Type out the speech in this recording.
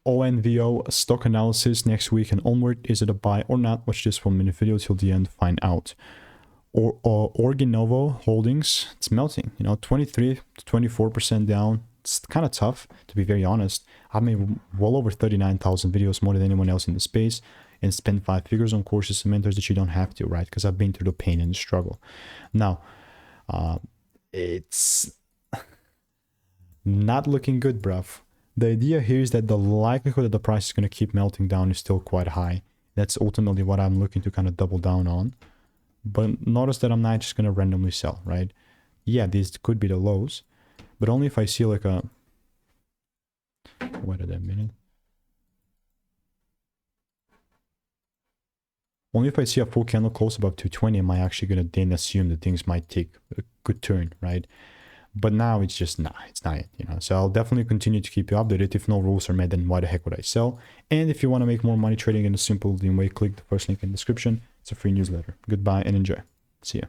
ONVO stock analysis next week and onward. Is it a buy or not? Watch this 1 minute video till the end, find out. Or Organovo holdings, it's melting, you know, 23 to 24% down. It's kind of tough, to be very honest. I've made well over 39,000 videos, more than anyone else in the space, and spent 5 figures on courses and mentors that you don't have to, right? Because I've been through the pain and the struggle. Now, it's not looking good, bruv. The idea here is that the likelihood that the price is going to keep melting down is still quite high. That's ultimately what I'm looking to kind of double down on. But notice that I'm not just going to randomly sell, right? Yeah, these could be the lows, but only if I see like a... Wait a minute. Only if I see a full candle close above 220 am I actually going to then assume that things might take a good turn, right? But now it's just it's not it, you know. So I'll definitely continue to keep you updated. If no rules are met, then why the heck would I sell? And if you want to make more money trading in a simple lean way, click the first link in the description. It's a free newsletter. Goodbye and enjoy. See ya.